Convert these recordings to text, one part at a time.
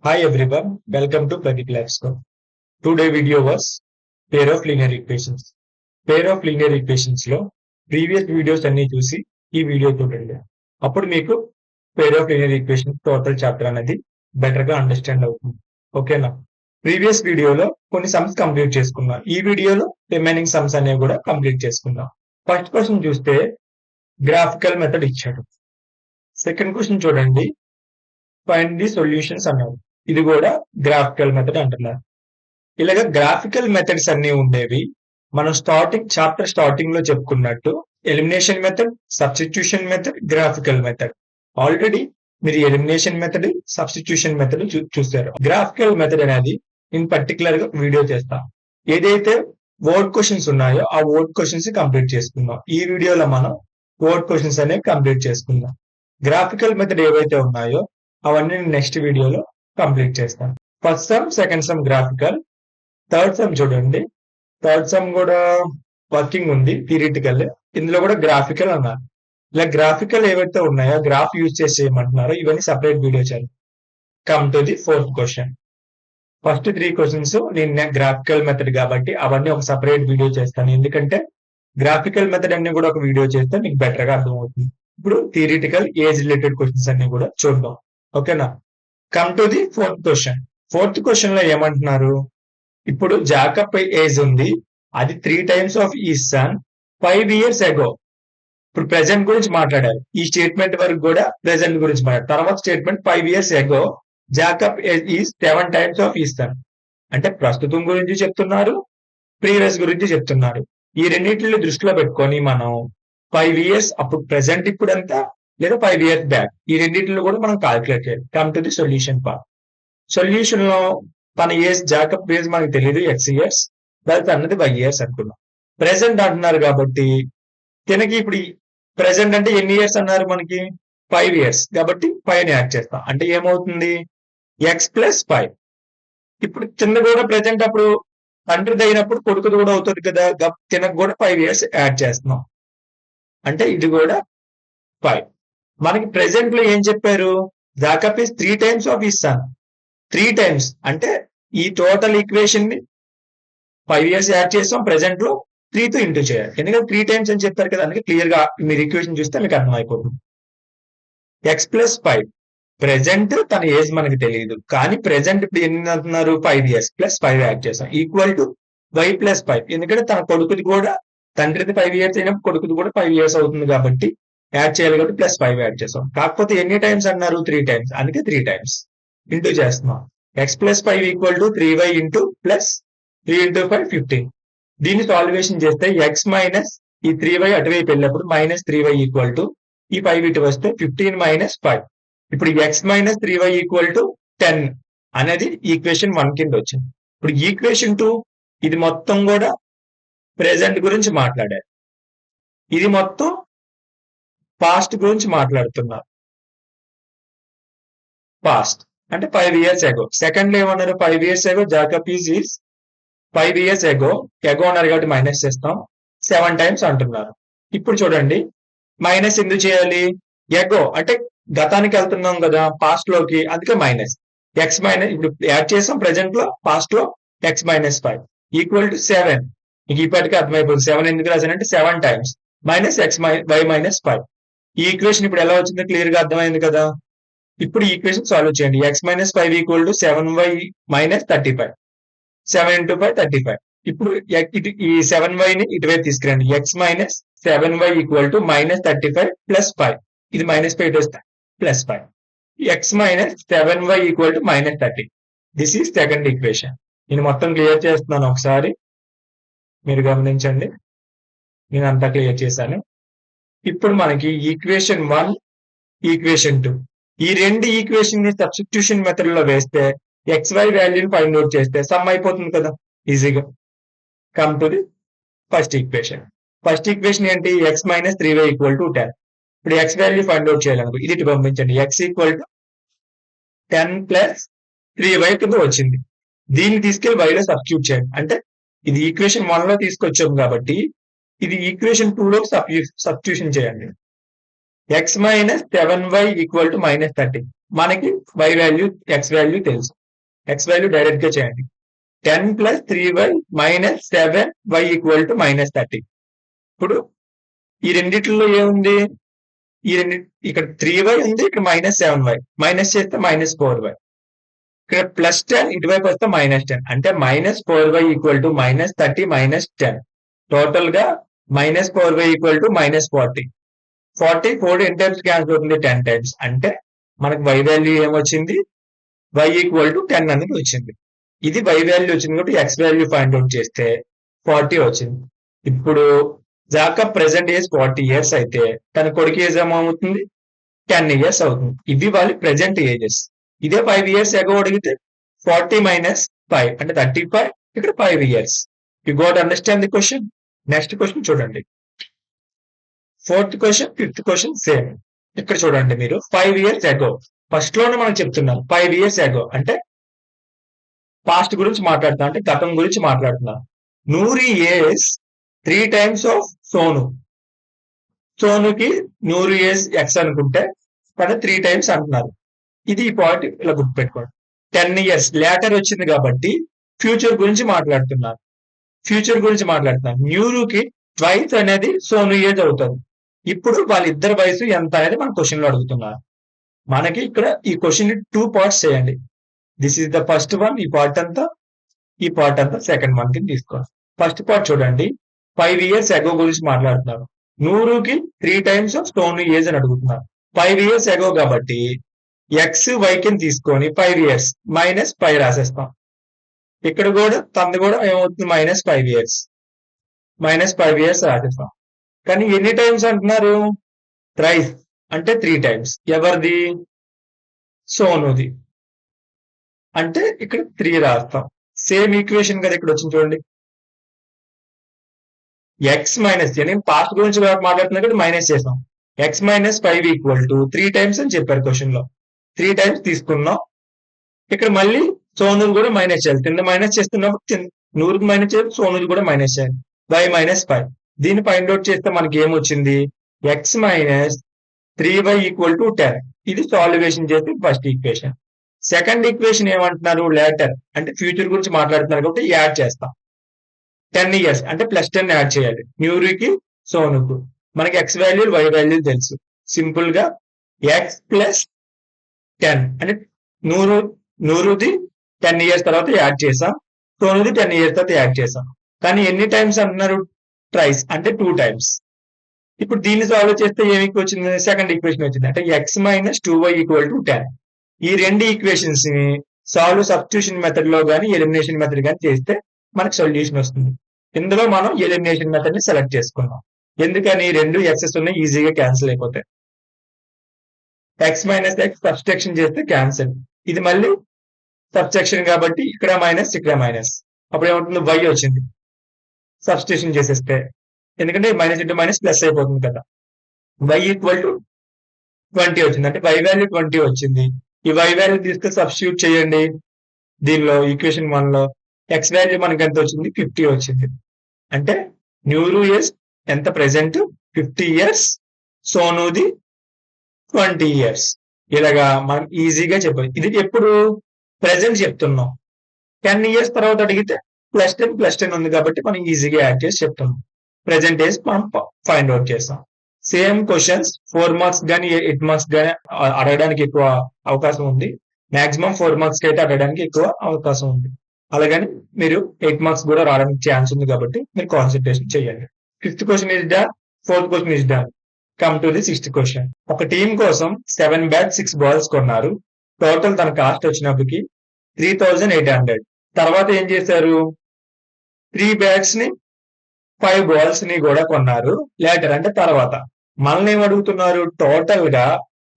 Hi everyone, welcome to Pradeep Labsco. Today video was pair of linear equations. Pair of linear equations లో previous videos అన్ని చూసి ఈ video చూడండి. అప్పుడు మీకు pair of linear equation total chapter అనేది better గా అండర్స్టాండ్ అవుతుంది. ఓకేనా? ప్రీవియస్ వీడియోలో కొన్ని సమ్స్ కంప్లీట్ చేసుకున్నాం. ఈ వీడియోలో రిమైనింగ్ సమ్స్ అనేవి కూడా కంప్లీట్ చేసుకుందాం. ఫస్ట్ క్వశ్చన్ చూస్తే గ్రాఫికల్ మెథడ్ ఇచ్చాడు. సెకండ్ క్వశ్చన్ చూడండి, ఫైండ్ ది సొల్యూషన్స్ అన్నాడు. ఇది కూడా గ్రాఫికల్ మెథడ్ అంటున్నారు. ఇలాగ గ్రాఫికల్ మెథడ్స్ అన్ని ఉండేవి మనం చాప్టర్ స్టార్టింగ్ లో చెప్పుకున్నట్టు elimination method, substitution method, graphical method. Already మీరు ఎలిమినేషన్ మెథడ్, సబ్స్టిట్యూషన్ మెథడ్ చూస్తారు. గ్రాఫికల్ మెథడ్ అనేది ఇన్ పర్టికులర్ గా వీడియో చేస్తాం. ఏదైతే వర్డ్ క్వశ్చన్స్ ఉన్నాయో ఆ వర్డ్ క్వశ్చన్స్ కంప్లీట్ చేసుకుందాం. ఈ వీడియోలో మనం వర్డ్ క్వశ్చన్స్ అనేవి కంప్లీట్ చేసుకుందాం. గ్రాఫికల్ మెథడ్ ఏవైతే ఉన్నాయో అవన్నీ నెక్స్ట్ వీడియోలో కంప్లీట్ చేస్తాను. First some, second some graphical. Third sum చూడండి, థర్డ్ సమ్ కూడా వర్కింగ్ ఉంది థియరిటికల్. ఇందులో కూడా గ్రాఫికల్ అన్నారు. ఇలా గ్రాఫికల్ ఏవైతే ఉన్నాయో గ్రాఫ్ యూజ్ చేసి చేయమంటున్నారో ఇవన్నీ సపరేట్ వీడియో చేయాలి. Come to the fourth question. First 3 questions నేను గ్రాఫికల్ మెథడ్ కాబట్టి అవన్నీ ఒక సపరేట్ వీడియో చేస్తాను. ఎందుకంటే గ్రాఫికల్ మెథడ్ అన్ని కూడా ఒక వీడియో చేస్తే మీకు బెటర్ గా అర్థమవుతుంది. ఇప్పుడు థియరిటికల్ ఏజ్ రిలేటెడ్ క్వశ్చన్స్ అన్ని కూడా చూద్దాం. ఓకేనా? Come to the fourth question. Fourth question లో ఏమంటున్నారు, ఇప్పుడు జాకబ్ ఏజ్ ఉంది, అది 3 times ఆఫ్ ఈ సన్ 5 years ago. ఇప్పుడు ప్రెసెంట్ గురించి మాట్లాడారు. ఈ స్టేట్మెంట్ వరకు కూడా ప్రెసెంట్ గురించి మాట్లాడారు. తర్వాత statement 5 years ago Jacob age is 7 times of ఈ సన్. అంటే ప్రస్తుతం గురించి చెప్తున్నారు, ప్రీవియస్ గురించి చెప్తున్నారు. ఈ రెండింటిని దృష్టిలో పెట్టుకొని మనం 5 years అప్పుడు ప్రెసెంట్ ఇప్పుడు ఎంత లేదా 5 years బ్యాక్ ఈ రెండింటిని కూడా మనం కాల్కులేట్ చేయాలి. Come to the solution part. Solution లో తన ఏజ్ జాకబ్ ఏజ్ మనకు తెలియదు, X years, అన్నది Y years అనుకున్నాం. ప్రెసెంట్ అంటున్నారు కాబట్టి తినకి ఇప్పుడు ప్రెసెంట్ అంటే ఎన్ని ఇయర్స్ అన్నారు మనకి 5 years కాబట్టి 5 యాడ్ చేస్తాం. అంటే ఏమవుతుంది X + 5. ఇప్పుడు చిన్న కూడా ప్రెసెంట్ అప్పుడు తండ్రిది అయినప్పుడు కొడుకుది కూడా అవుతుంది కదా, తినకు కూడా 5 years యాడ్ చేస్తున్నాం. అంటే ఇది కూడా 5. మనకి ప్రెసెంట్ లో ఏం చెప్పారు, జాకబ్ ఈజ్ 3 times ఆఫ్ ఈ సన్. 3 times అంటే ఈ టోటల్ ఈక్వేషన్ ని 5 years యాడ్ చేస్తాం, ప్రెసెంట్ లో 3 తో ఇంటూ చేయాలి. ఎందుకంటే 3 times అని చెప్పారు కదా, అందుకే క్లియర్ గా మీరు ఈక్వేషన్ చూస్తే మీకు అర్థమైపోతుంది. X + 5. ప్రెసెంట్ తన ఏజ్ మనకి తెలియదు కానీ ప్రెసెంట్ ఇప్పుడు ఎన్ని అంటున్నారు 5 years + 5 యాడ్ చేస్తాం ఈక్వల్ టు Y + 5. ఎందుకంటే తన కొడుకుది కూడా తండ్రిది 5 years అయినప్పుడు కొడుకుది కూడా 5 years అవుతుంది కాబట్టి యాడ్ చేయాలి కాబట్టి +5 యాడ్ చేస్తాం. కాకపోతే ఎన్ని టైమ్స్ అన్నారు 3 times, అందుకే 3 times ఇంటూ చేస్తున్నాం. X + 5 = 3y into plus 3 × 5 15. దీన్ని సాల్వేషన్ చేస్తే x మైనస్ ఈ 3y అటువైపు వెళ్ళినప్పుడు -3y = ఈ 5 ఇటు వస్తే 15 - 5. ఇప్పుడు x - 3y = 10 అనేది ఈక్వేషన్ 1 కింద వచ్చింది. ఇప్పుడు ఈక్వేషన్ 2 ఇది మొత్తం కూడా ప్రెసెంట్ గురించి మాట్లాడారు, ఇది మొత్తం పాస్ట్ గురించి మాట్లాడుతున్నారు. పాస్ట్ అంటే 5 years ago. సెకండ్ లో ఏమన్నారు 5 years ago Jacob is 5 years ago అన్నారు కాబట్టి మైనస్ చేస్తాం, 7 times అంటున్నారు. ఇప్పుడు చూడండి మైనస్ ఎందుకు చేయాలి, ఎగో అంటే గతానికి వెళ్తున్నాం కదా పాస్ట్ లోకి, అందుకే మైనస్. ఎక్స్ మైనస్ ఇప్పుడు యాడ్ చేసాం ప్రెసెంట్ లో, పాస్ట్ లో X - 5 = 7. మీకు ఇప్పటికే అర్థమైపోతుంది 7 ఎందుకు రాశానంటే 7 times -y - 5. ఈ ఈక్వేషన్ ఇప్పుడు ఎలా వచ్చిందో క్లియర్ గా అర్థమైంది కదా. ఇప్పుడు ఈ ఈక్వేషన్ సాల్వ్ చేయండి. X - 5 = 7y - 35. 7 × 5 35. ఇప్పుడు ఈ 7y ని ఇటువైపు తీసుకురండి. X - 7y = -35 + 5. ఇది -5 వస్తే +5. X - 7y = -30. This is second equation. నేను మొత్తం క్లియర్ చేస్తున్నాను, ఒకసారి మీరు గమనించండి. నేను అంతా క్లియర్ చేశాను. ఇప్పుడు మనకి ఈక్వేషన్ 1, ఈక్వేషన్ 2 ఈ రెండు ఈక్వేషన్ ని సబ్స్టిట్యూషన్ మెథడ్ లో వేస్తే XY వాల్యూని ఫైండ్ అవుట్ చేస్తే సమ్ అయిపోతుంది కదా ఈజీగా. Come to the first equation. First equation ఏంటి, X - 3y = 10. ఇప్పుడు X వాల్యూ ఫైండ్ అవుట్ చేయాలనుకో ఇది ఇటు పంపించండి. X = 10 + 3y కింద వచ్చింది. దీన్ని తీసుకెళ్లి y లో సబ్స్టిట్యూట్ చేయండి. అంటే ఇది ఈక్వేషన్ 1 లో తీసుకొచ్చాం కాబట్టి ఇది ఈక్వేషన్ 2 లో సబ్స్టిట్యూషన్ చేయండి. X - 7y = -30. మనకి y వాల్యూ X వాల్యూ తెలుసు. ఎక్స్ వాల్యూ డైరెక్ట్ గా చేయండి. 10 plus 3y minus 7y equal to minus 30. ఇప్పుడు ఈ రెండిట్లో ఏముంది, ఈ రెండు ఇక్కడ 3y ఉంది, ఇక్కడ మైనస్ 7y, మైనస్ చేస్తే మైనస్ 4y, ఇక్కడ ప్లస్ 10 ఇటువైపు వస్తే మైనస్ 10, అంటే minus 4y equal to minus 30 minus 10, total గా minus 4y equal to minus 40. 4 ఎన్ని టైమ్స్ క్యాన్సిల్ అవుతుంది, 10 టైమ్స్, అంటే మనకు y వాల్యూ ఏమొచ్చింది, y ఈక్వల్ టు 10 అనేది వచ్చింది. ఇది y వాల్యూ వచ్చింది కాబట్టి x వాల్యూ ఫైండ్ అవుట్ చేస్తే 40 వచ్చింది. ఇప్పుడు జాకబ్ ప్రెసెంట్ ఏజ్ 40 years అయితే తన కొడుకు ఏజ్ ఏమవుతుంది, 10 years అవుతుంది. ఇవి వాళ్ళ ప్రెసెంట్ ఏజెస్. ఇదే 5 years ఎగో అడిగితే 40 మైనస్ 5 అంటే 35, ఇక్కడ 5 years. You got understand the question. Next question చూడండి. 4th question, 5th question same. ఇక్కడ చూడండి మీరు 5 years ఎగో, ఫస్ట్ లోనే మనం చెప్తున్నాం 5 years ఎగో అంటే పాస్ట్ గురించి మాట్లాడుతున్నాం, అంటే గతం గురించి మాట్లాడుతున్నాం. Noori age 3 times of Sonu. సోనుకి 100 years ఎక్స్ అనుకుంటే తను 3 times అంటున్నారు. ఇది ఈ పాయింట్ ఇలా గుర్తుపెట్టుకోండి. 10 years లేటర్ వచ్చింది కాబట్టి ఫ్యూచర్ గురించి మాట్లాడుతున్నారు. ఫ్యూచర్ గురించి మాట్లాడుతున్నారు. న్యూరుకి ట్వైస్ అనేది సోను ఏజ్ అవుతుంది. ఇప్పుడు వాళ్ళిద్దరి వయసు ఎంత అనేది మన క్వశ్చన్ లో అడుగుతున్నారు. మనకి ఇక్కడ ఈ క్వశ్చన్ 2 parts చేయండి. This is the first one, ఈ పార్ట్ అంతా సెకండ్ వన్ కింద తీసుకోండి. ఫస్ట్ పార్ట్ చూడండి. 5 years ఎగో గురించి మాట్లాడుతున్నారు. నూరుకి 3 times ఆఫ్ సోను ఏజ్ అని అడుగుతున్నారు. 5 years ఎగో కాబట్టి ఎక్స్ వై కింద తీసుకొని 5 years మైనస్ 5 రాసేస్తాం. ఇక్కడ కూడా తనది కూడా ఏమవుతుంది, మైనస్ 5 years, మైనస్ 5 years రాసేస్తాం. కానీ ఎన్ని టైమ్స్ అంటున్నారు, థ్రైస్ అంటే 3 times. ఎవరిది, సోనుది, అంటే ఇక్కడ 3 రాస్తాం. సేమ్ ఈక్వేషన్ కదా ఇక్కడ వచ్చింది చూడండి. ఎక్స్ మైనస్, నేను పాస్ట్ గురించి మాట్లాడుతున్నా కదా, మైనస్ చేస్తాం. X minus 5 equal to 3 times అని చెప్పారు క్వశ్చన్ లో. 3 times తీసుకున్నాం. ఇక్కడ మళ్ళీ సోనుది కూడా మైనస్ చేయాలి. కింద మైనస్ చేస్తున్నప్పుడు నూరుకి మైనస్ చేయాలి, సోనుది కూడా మైనస్ చేయాలి. y మైనస్ 5 దీన్ని ఫైండ్ అవుట్ చేస్తే మనకి ఏమొచ్చింది, X minus 3y equal to 10. ఇది సాల్యుయేషన్ చేస్తే ఫస్ట్ ఈక్వేషన్. సెకండ్ ఈక్వేషన్ ఏమంటున్నారు, లేటర్ అంటే ఫ్యూచర్ గురించి మాట్లాడుతున్నారు కాబట్టి యాడ్ చేస్తాం. 10 years అంటే ప్లస్ 10 యాడ్ చేయాలి న్యూరికి సోనుకు. మనకి ఎక్స్ వాల్యూ వై వాల్యూ తెలుసు. సింపుల్ గా ఎక్స్ ప్లస్ 10 అంటే నూరుది 10 years తర్వాత యాడ్ చేసాం, సోనుది 10 years తర్వాత యాడ్ చేసాం. కానీ ఎన్ని టైమ్స్ అంటున్నారు, ట్రైస్ అంటే 2 times. ఇప్పుడు దీన్ని సాల్వ్ చేస్తే ఏమి వచ్చింది, సెకండ్ ఈక్వేషన్ వచ్చింది, అంటే X minus 2y equal to 10. ఈ రెండు ఈక్వేషన్స్ ని సాల్వ్ సబ్స్టిట్యూషన్ మెథడ్ లో గానీ ఎలిమినేషన్ మెథడ్ గానీ చేస్తే మనకు సొల్యూషన్ వస్తుంది. ఇందులో మనం ఎలిమినేషన్ మెథడ్ ని సెలెక్ట్ చేసుకున్నాం. ఎందుకని, రెండు ఎక్సెస్ ఉన్నాయి, ఈజీగా క్యాన్సిల్ అయిపోతాయి. ఎక్స్ మైనస్ ఎక్స్ సబ్స్ట్రాక్షన్ చేస్తే క్యాన్సిల్. ఇది మళ్ళీ సబ్స్ట్రాక్షన్ కాబట్టి ఇక్కడ మైనస్ ఇక్కడ మైనస్, అప్పుడు ఏమవుతుంది, వై వచ్చింది. సబ్స్టిట్యూషన్ చేసేస్తే, ఎందుకంటే మైనస్ ఇంటూ మైనస్ ప్లస్ అయిపోతుంది కదా. y ఈక్వల్ టు 20 వచ్చింది, అంటే y వాల్యూ 20 వచ్చింది. ఈ y వాల్యూ తీసుకొని సబ్స్టిట్యూట్ చేయండి దీనిలో, ఈక్వేషన్ 1 లో. ఎక్స్ వాల్యూ మనకి ఎంత వచ్చింది, 50 వచ్చింది. అంటే న్యూరు ఏజ్ ఎంత ప్రెసెంట్, 50 years, సోనుది 20 years. ఇలాగా మనం ఈజీగా చెప్పాలి. ఇది ఎప్పుడు ప్రెసెంట్ చెప్తున్నాం. 10 years తర్వాత అడిగితే ప్లస్ 10 ఉంది కాబట్టి మనం ఈజీగా యాడ్ చేసి చెప్తున్నాం. ప్రెసెంట్ ఏజ్ మనం ఫైండ్ అవుట్ చేస్తాం. సేమ్ క్వశ్చన్స్ 4 marks కానీ 8 marks కానీ అడగడానికి ఎక్కువ అవకాశం ఉంది. మాక్సిమం 4 marks అయితే అడగడానికి ఎక్కువ అవకాశం ఉంది. అలాగని మీరు 8 marks కూడా రావడానికి ఛాన్స్ ఉంది కాబట్టి మీరు కాన్సన్ట్రేషన్ చేయండి. 5th question is done, 4th question is done. Come to the 6th question. ఒక టీం కోసం 7 bats 6 balls కొన్నారు. టోటల్ తన కాస్ట్ వచ్చినప్పటికి 3800. తర్వాత ఏం చేశారు, 3 bats ని 5 balls ని కూడా కొన్నారు లేటర్, అంటే తర్వాత. మనల్ని ఏం అడుగుతున్నారు, టోటల్ గా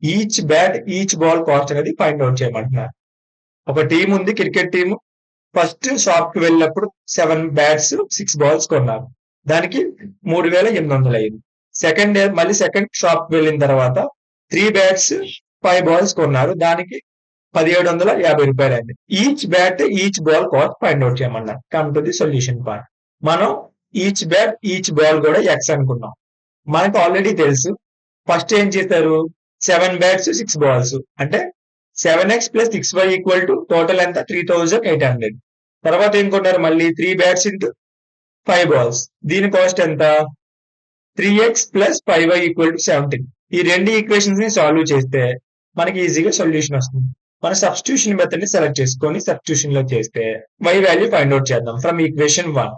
each bat each ball cost అనేది ఫైండ్ అవుట్ చేయమంటున్నారు. ఒక టీం ఉంది, క్రికెట్ టీం. ఫస్ట్ షాప్ కి వెళ్ళినప్పుడు 7 bats 6 balls కొన్నారు, దానికి 3800 అయింది. మళ్ళీ సెకండ్ షాప్ కి వెళ్ళిన తర్వాత 3 bats 5 balls కొన్నారు, దానికి 1750 రూపాయలు అయింది. Each bat each ball cost find out చేయమన్నారు. Come to the solution part. మనం ఈచ్ బ్యాట్ ఈచ్ బాల్ కూడా ఎక్స్ అనుకున్నాం. మనకు ఆల్రెడీ తెలుసు. ఫస్ట్ ఏం చేశారు, 7 bats 6 balls అంటే 7x plus 6y equal to total ఎంత 3800. తర్వాత ఏం కొన్నారు మళ్ళీ 3 బ్యాట్స్ ఇంటూ 5 బాల్స్. దీని కాస్ట్ ఎంత 3x plus 5y equal to 17. ఈ రెండు ఈక్వేషన్స్ ని సాల్వ్ చేస్తే మనకి ఈజీగా సొల్యూషన్ వస్తుంది. మన సబ్స్టిట్యూషన్ మెథడ్ ని సెలెక్ట్ చేసుకొని సబ్స్టిట్యూషన్ లో చేస్తే y వాల్యూ ఫైండ్ అవుట్ చేద్దాం. ఫ్రమ్ ఈక్వేషన్ 1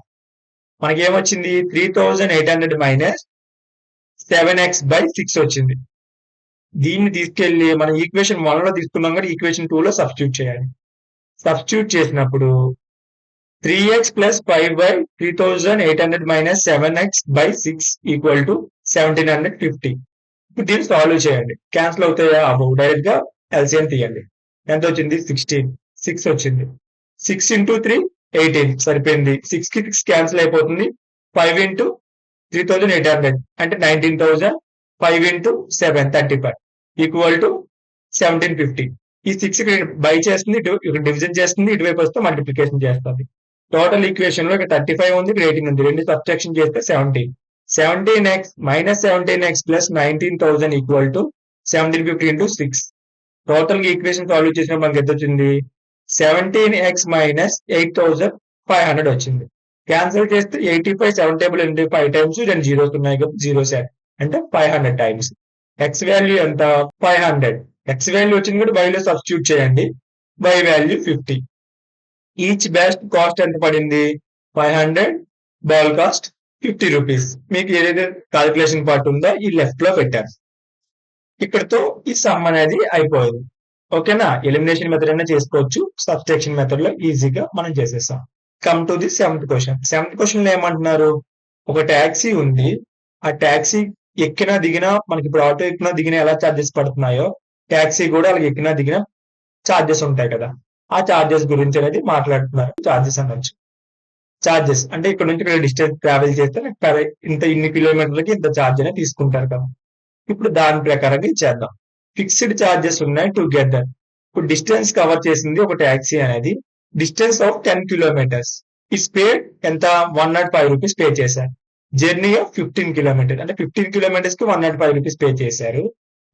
మనకి ఏమొచ్చింది 3800 మైనస్ 7x బై 6 వచ్చింది. దీన్ని తీసుకెళ్లి మనం ఈక్వేషన్ 1 లో తీసుకున్నాం కదా ఈక్వేషన్ 2 లో సబ్స్టిట్యూట్ చేయాలి. సబ్స్టిట్యూట్ చేసినప్పుడు 3x plus 5y 3800 minus 7x by 6 equal to 1750. ఇప్పుడు దీన్ని సాల్వ్ చేయండి. క్యాన్సిల్ అవుతాయా అవ్వవు. డైరెక్ట్ గా ఎల్సిఎం తీయండి. ఎంత వచ్చింది 16. 6 వచ్చింది. 6 ఇంటూ 3 18 సరిపోయింది. 6 కి 6 క్యాన్సిల్ అయిపోతుంది. 5 ఇంటూ 3800 అంటే 19000. 5 ఇంటూ 7 35 ఈక్వల్ టు 1750. ఈ 6 ఇక్కడ బై చేస్తుంది, ఇక్కడ డివిజన్ చేస్తుంది, ఇటువైపు వస్తే మల్టిప్లికేషన్ చేస్తుంది. టోటల్ ఈక్వేషన్ లో ఇక్కడ 35 ఉంది, ఇక్కడ 18 ఉంది. రెండు సబ్ట్రాక్షన్ చేస్తే 17. 17x minus 17x plus 19000 equal to 1750 into 6. Total equation solve చేసినప్పుడు మనకి ఎంత వచ్చింది 17x మైనస్ 8500 వచ్చింది. క్యాన్సిల్ చేస్తే 85 7 టేబుల్ 5 టైమ్స్, రెండు జీరోస్ ఉన్నాయి కాబట్టి జీరో సెట్ అంటే 500 టైమ్స్. ఎక్స్ వాల్యూ ఎంత 500. ఎక్స్ వాల్యూ వచ్చింది కూడా y లో సబ్స్టిట్యూట్ చేయండి. y value 50. Each batch cost ఎంత పడింది 500. Ball cost 50 rupees. మీకు ఏదైతే కాలిక్యులేషన్ పార్ట్ ఉందో ఈ లెఫ్ట్ లో పెట్టాను. ఇక్కడతో ఈ సమ్ అనేది అయిపోయింది. ఓకేనా. ఎలిమినేషన్ మెథడ్ అయినా చేసుకోవచ్చు, సబ్ట్రాక్షన్ మెథడ్ లో ఈజీగా మనం చేసేస్తాం. Come to the 7th question. 7th question లో ఏమంటున్నారు ఒక ట్యాక్సీ ఉంది. ఆ ట్యాక్సీ ఎక్కినా దిగినా మనకి ఇప్పుడు ఆటో ఎక్కినా దిగినా ఎలా ఛార్జెస్ పడుతున్నాయో ట్యాక్సీ కూడా అలా ఎక్కినా దిగినా ఛార్జెస్ ఉంటాయి కదా. ఆ ఛార్జెస్ గురించి అనేది మాట్లాడుతున్నారు. ఛార్జెస్ అనొచ్చు. ఛార్జెస్ అంటే ఇక్కడ నుంచి ఇక్కడ డిస్టెన్స్ ట్రావెల్ చేస్తే ఇన్ని కిలోమీటర్లకి ఇంత ఛార్జ్ అనేది తీసుకుంటారు కదా. ఇప్పుడు దాని ప్రకారంగా ఇచ్చేద్దాం. ఫిక్స్డ్ ఛార్జెస్ ఉన్నాయి టుగెదర్. ఇప్పుడు డిస్టెన్స్ కవర్ చేసింది ఒక ట్యాక్సీ అనేది డిస్టెన్స్ ఆఫ్ 10 కిలోమీటర్స్. ఈ స్పేడ్ ఎంత 105 రూపీస్ పే చేశారు. జర్నీ ఆఫ్ 15 కిలోమీటర్స్ అంటే 15 కిలోమీటర్స్ కి 105 రూపీస్ పే చేశారు.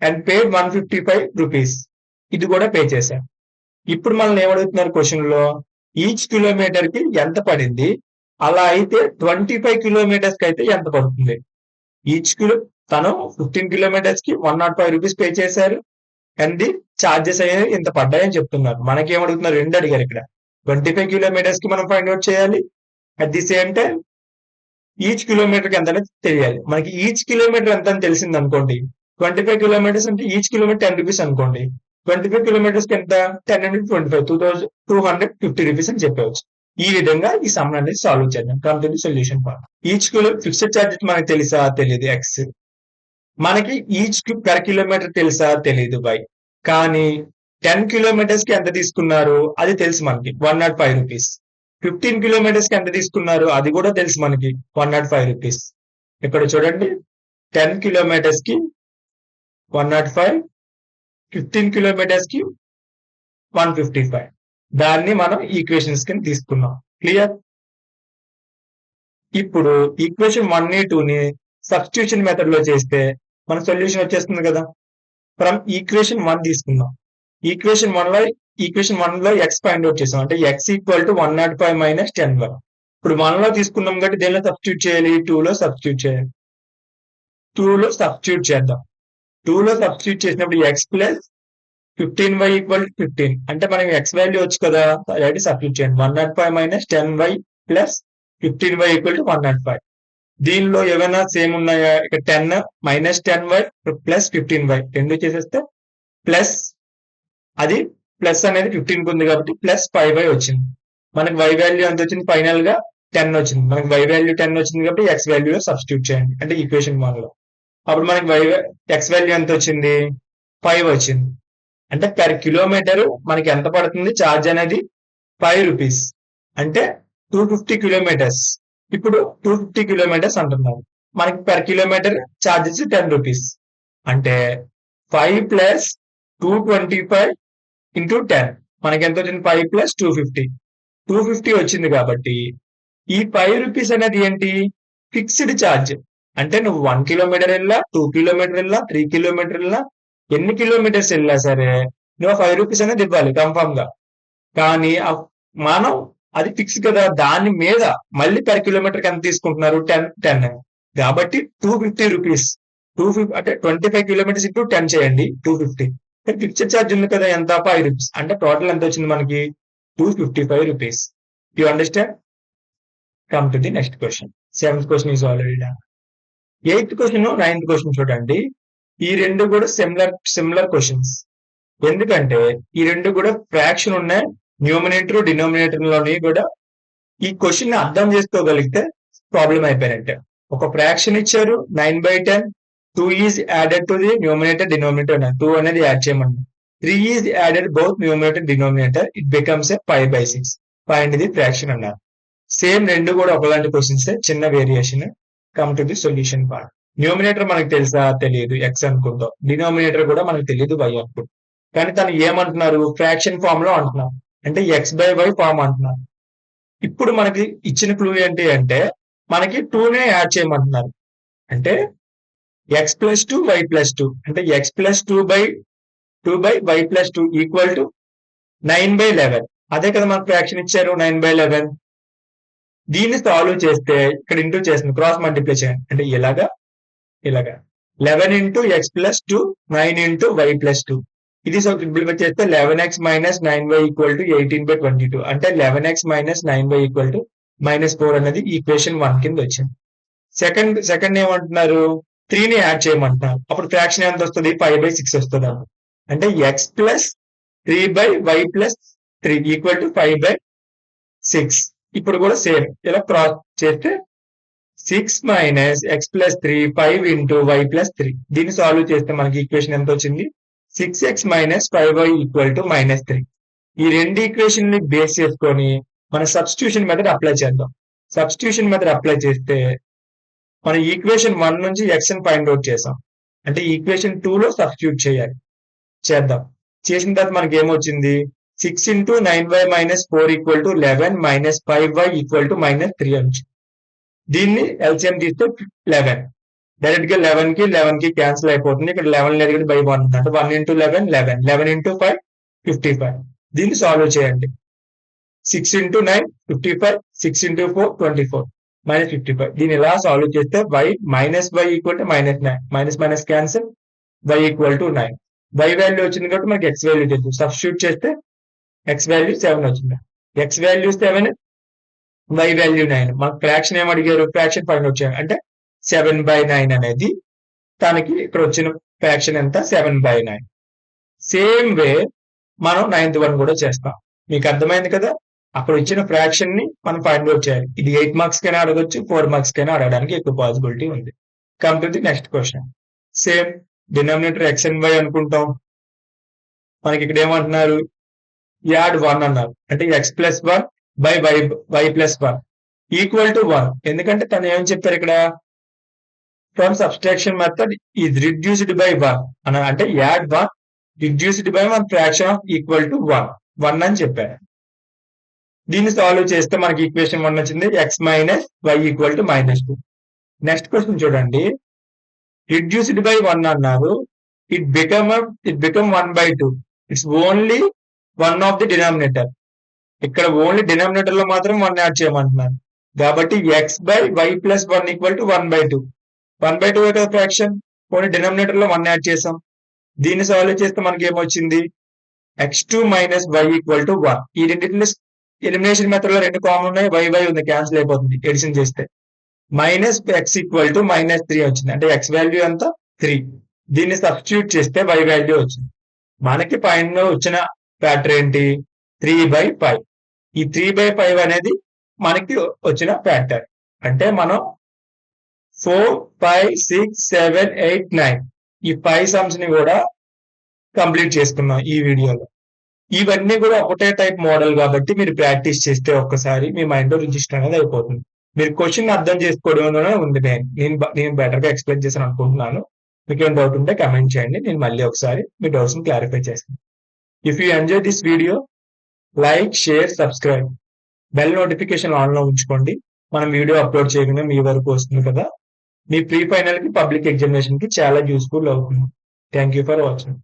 అండ్ పేడ్ 155 రూపీస్ ఇది కూడా పే చేశారు. ఇప్పుడు మనల్ని ఏమడుగుతున్నారు క్వశ్చన్ లో ఈచ్ కిలోమీటర్ కి ఎంత పడింది, అలా అయితే 25 కిలోమీటర్స్ కి అయితే ఎంత పడుతుంది. ఈచ్ తను 15 కిలోమీటర్స్ కి 105 రూపీస్ పే చేశారు. అండ్ ది ఛార్జెస్ అనేది ఇంత పడ్డాయని చెప్తున్నారు. మనకి ఏమడుగుతున్నారు రెండు అడిగారు ఇక్కడ. 25 కిలోమీటర్స్ కి మనం ఫైండ్ అవుట్ చేయాలి. At the same time each kilometre కి ఎంత అనేది తెలియాలి. మనకి ఈచ్ కిలోమీటర్ ఎంత అని తెలిసింది అనుకోండి. 25 కిలోమీటర్స్ అంటే ఈచ్ కిలోమీటర్ 10 రూపీస్ అనుకోండి. 25 కిలోమీటర్స్ కి ఎంత 10 into 25 250 రూపీస్ అని చెప్పవచ్చు. ఈ విధంగా ఈ సమ్ అనేది సాల్వ్ చేద్దాం. Come to the solution part. Each fixed charges మనకి తెలుసా తెలియదు ఎక్స్. మనకి ఈచ్ పర్ కిలోమీటర్ తెలుసా తెలియదు బై. కానీ 10 కిలోమీటర్స్ కి ఎంత తీసుకున్నారు అది తెలుసు మనకి 105 రూపీస్. 15 కిలోమీటర్స్ కి ఎంత తీసుకున్నారు అది కూడా తెలుసు మనకి 105 రూపీస్. ఇక్కడ చూడండి 10 కిలోమీటర్స్ కి 105, 15 కిలోమీటర్స్ కి 155. దాన్ని మనం ఈక్వేషన్స్ కింద తీసుకున్నాం. క్లియర్. ఇప్పుడు ఈక్వేషన్ 1 ని 2 ని సబ్స్టిట్యూషన్ మెథడ్ లో చేస్తే మన సొల్యూషన్ వచ్చేస్తుంది కదా. ఫ్రమ్ ఈక్వేషన్ 1 తీసుకుందాం. ఈక్వేషన్ 1 లో ఎక్స్ ఫైండ్ అవుట్ చేసాం. అంటే X equal to 105 minus 10y. ఇప్పుడు 1 లో తీసుకున్నాం కాబట్టి దేనిలో సబ్స్టిట్యూట్ చేయాలి 2 లో సబ్స్టిట్యూట్ చేయాలి. 2 లో సబ్స్టిట్యూట్ చేద్దాం. 2 లో సబ్స్టిట్యూట్ చేసినప్పుడు X plus 15y equal to 15 అంటే మనకి ఎక్స్ వాల్యూ వచ్చు కదా. కాబట్టి సబ్స్టిట్యూట్ చేయండి. 105 minus 10y plus 15y equal to 105. దీనిలో ఏమైనా సేమ్ ఉన్నాయా ఇక్కడ 10 మైనస్ 10y ప్లస్ 15y రెండు చేసేస్తే ప్లస్ అది ప్లస్ అనేది 15 ఉంది కాబట్టి ప్లస్ 5y వచ్చింది. మనకి y వాల్యూ ఎంత వచ్చింది ఫైనల్ గా 10 వచ్చింది. మనకి y వాల్యూ 10 వచ్చింది కాబట్టి x వాల్యూలో సబ్స్టిట్యూట్ చేయండి అంటే ఈక్వేషన్ 1 లో. అప్పుడు మనకి x వాల్యూ ఎంత వచ్చింది 5 వచ్చింది. అంటే పర్ కిలోమీటర్ మనకి ఎంత పడుతుంది ఛార్జ్ అనేది 5 రూపీస్ అంటే 250 కిలోమీటర్స్. ఇప్పుడు 250 కిలోమీటర్స్ అంటున్నారు. మనకి పర్ కిలోమీటర్ ఛార్జెస్ 10 రూపీస్ అంటే 5 ప్లస్ 225 ఇంటూ 10 మనకి ఎంత వచ్చింది 5 ప్లస్ 250 వచ్చింది. కాబట్టి ఈ 5 రూపీస్ అనేది ఏంటి ఫిక్స్డ్ ఛార్జ్. అంటే నువ్వు 1 కిలోమీటర్ వెళ్ళా 2 కిలోమీటర్ వెళ్ళా 3 కిలోమీటర్ వెళ్ళా ఎన్ని కిలోమీటర్స్ వెళ్ళా సరే నువ్వు 5 రూపీస్ అనేది ఇవ్వాలి కన్ఫర్మ్ గా. కానీ మనం అది ఫిక్స్ కదా, దాని మీద మళ్ళీ పర్ కిలోమీటర్ ఎంత తీసుకుంటున్నారు, 10 కాబట్టి 250 రూపీస్. 250 అంటే 25 కిలోమీటర్స్ ఇంటూ 10 చేయండి, 250. ఫిక్స్డ్ ఛార్జ్ ఉంది కదా, ఎంత, 5 రూపీస్. అంటే టోటల్ ఎంత వచ్చింది మనకి, 255 rupees. You understand? Come to the next question. 7th question is already done. 8th question, 9th question చూడండి. ఈ రెండు కూడా సిమిలర్ క్వశ్చన్స్. ఎందుకంటే ఈ రెండు కూడా ఫ్రాక్షన్ ఉన్నాయి, న్యూమినేటర్ డినోమినేటర్ లోని కూడా. ఈ క్వశ్చన్ ని అర్థం చేసుకోగలిగితే ప్రాబ్లం అయిపోయినట్టే. ఒక ఫ్రాక్షన్ ఇచ్చారు 9/10, 2 is added to the numerator denominator, 2 అనేది యాడ్ చేయమని. 3 is added both numerator denominator, it becomes a 5/6. Find the fraction అన్నారు. సేమ్ రెండు కూడా ఒకలాంటి క్వశ్చన్స్, చిన్న variation. Come to the solution part. Numerator మనకు తెలుసా, తెలియదు, ఎక్స్ అనుకుందాం. డినోమినేటర్ కూడా మనకు తెలియదు, వై అనుకుంటాం. కానీ తను ఏమంటున్నారు, ఫ్రాక్షన్ ఫామ్ లో అంటున్నారు, అంటే x/y ఫామ్ అంటున్నారు. ఇప్పుడు మనకి ఇచ్చిన క్లూ ఏంటి అంటే మనకి 2నే యాడ్ చేయమంటున్నారు. అంటే x+2 y+2, అంటే x+2/y+2 ఈక్వల్ టు 9/11. అదే కదా మనకు ఫ్రాక్షన్ ఇచ్చారు, 9/11. దీన్ని సాల్వ్ చేస్తే ఇక్కడ ఇంటూ చేస్తుంది, క్రాస్ మల్టిప్లై చేయండి. అంటే ఇలాగా 11 ఇంటూ x+2, 9 ఇంటూ y+2. ఇది సింప్లిఫై చేస్తే 11x - 9y ఈక్వల్ టు 18/22. అంటే 11x - 9y ఈక్వల్ టు -4 అనేది ఈక్వేషన్ 1 కింద వచ్చింది. సెకండ్ ఏమంటున్నారు, 3ని యాడ్ చేయమంటున్నారు. అప్పుడు ఫ్రాక్షన్ ఎంత వస్తుంది, 5/6 వస్తుంది. అంటే x+3/y+3 ఈక్వల్ టు 5/6. ఇప్పుడు కూడా సేమ్ ఇలా క్రాస్ చేస్తే 6 - x+3 5 ఇంటూ y+3. దీన్ని సాల్వ్ చేస్తే మనకి ఈక్వేషన్ ఎంత వచ్చింది, 6x - 5y ఈక్వల్ టు -3. ఈ రెండు ఈక్వేషన్ ని బేస్ చేసుకొని మన సబ్స్టిట్యూషన్ మెథడ్ అప్లై చేద్దాం. సబ్స్టిట్యూషన్ మెథడ్ అప్లై చేస్తే మన ఈక్వేషన్ 1 నుంచి x ని ఫైండ్ అవుట్ చేసాం. అంటే ఈక్వేషన్ 2 లో సబ్స్టిట్యూట్ చేద్దాం. చేసిన తర్వాత మనకి ఏమొచ్చింది, 6 into 9y - 4 equal to 11 - 5y equal to -3 అని. దీన్ని ఎల్సిఎం తీస్తే 11. డైరెక్ట్ గా 11 కి క్యాన్సిల్ అయిపోతుంది. ఇక్కడ 11 లేదు, ఇక్కడ బై 1 అంటే 1 ఇంటూ 11 11, 11 ఇంటూ 5 55. దీన్ని సాల్వ్ చేయండి. 6 ఇంటూ 9 55, 6 ఇంటూ 4 24, -55. దీన్ని ఇలా సాల్వ్ చేస్తే y equal to -9, minus cancel, y equal to 9. y value వచ్చింది కాబట్టి మనకి x వాల్యూ తెలుసు. సబ్స్టిట్యూట్ చేస్తే x వాల్యూ 7 వచ్చింది. x value 7, y value 9. మనకు ఫ్రాక్షన్ ఏం అడిగారు, ఫ్రాక్షన్ ఫైండ్ అవుట్ చేయాలి. అంటే 7/9 అనేది దానికి ఇక్కడ వచ్చిన ఫ్రాక్షన్ ఎంత, 7/9. సేమ్ వే మనం 9th వన్ కూడా చేస్తాం. మీకు అర్థమైంది కదా, అక్కడ ఇచ్చిన ఫ్రాక్షన్ ని మనం ఫైండ్ అవుట్ చేయాలి. ఇది 8 మార్క్స్ కైనా అడగొచ్చు, 4 మార్క్స్ కైనా అడగడానికి ఎక్కువ పాసిబిలిటీ ఉంది. Come to the next question. Same denominator x and y అనుకుంటాం. మనకి ఇక్కడ ఏమంటున్నారు, యాడ్ 1 అన్నారు. అంటే x+1/y+1 ఈక్వల్ టు 1. ఎందుకంటే తను ఏం చెప్పారు ఇక్కడ, from subtraction method is reduced by 1 అన్నారు. అంటే add 1 reduced by 1 fraction of equal to 1 అని చెప్పారు. దీన్ని సాల్వ్ చేస్తే మనకి ఈక్వేషన్ 1 వచ్చింది, x - y equal to -2. Next question చూడండి, రిడ్యూస్డ్ బై 1 అన్నారు. It become 1/2. It's only 1 of the denominator. ఇక్కడ ఓన్లీ డినామినేటర్ లో మాత్రం 1 యాడ్ చేయమంటున్నారు. కాబట్టి x/y+1 ఈక్వల్ టు 1/2. 1/2 కదా ఫ్రాక్షన్, ఓన్లీ డినామినేటర్ లో 1 యాడ్ చేసాం. దీన్ని సాల్వ్ చేస్తే మనకి ఏమొచ్చింది, x2 - y ఈక్వల్ టు 1. ఈ రెండింటిని ఎలిమినేషన్ మెథడ్ లో 2 కామన్ ఉన్నాయి, y ఉంది, క్యాన్సిల్ అయిపోతుంది ఎడిషన్ చేస్తే. -x ఈక్వల్ టు -3 వచ్చింది. అంటే x వాల్యూ ఎంత, 3. దీన్ని సబ్స్టిట్యూట్ చేస్తే y వాల్యూ వచ్చింది. మనకి పైన వచ్చిన ఫ్యాక్టర్ ఏంటి, 3/5. ఈ 3/5 అనేది మనకి వచ్చిన ఫ్యాక్టర్. అంటే మనం 4, 5, 6, 7, 8, 9 ఈ 5 సమ్స్ ని కూడా కంప్లీట్ చేసుకున్నాం ఈ వీడియోలో. ఇవన్నీ కూడా ఒకటే టైప్ మోడల్ కాబట్టి మీరు ప్రాక్టీస్ చేస్తే ఒక్కసారి మీ మైండ్ లో రిజిస్టర్ అనేది అయిపోతుంది. మీరు క్వశ్చన్ అర్థం చేసుకోవడంలోనే ఉంది. నేను బెటర్ గా ఎక్స్ప్లెయిన్ చేశాను అనుకుంటున్నాను. మీకు ఏం డౌట్ ఉంటే కమెంట్ చేయండి, నేను మళ్ళీ ఒకసారి మీ డౌట్స్ ని క్లారిఫై చేస్తాను. If you enjoy this video, like, share, subscribe, bell notification on లో ఉంచుకోండి. మనం వీడియో అప్లోడ్ చేయగానే మీ వరకు వస్తుంది కదా. మీ ప్రీ ఫైనల్ కి, పబ్లిక్ ఎగ్జామినేషన్ కి చాలా యూస్ఫుల్ అవుతుంది. Thank you for watching.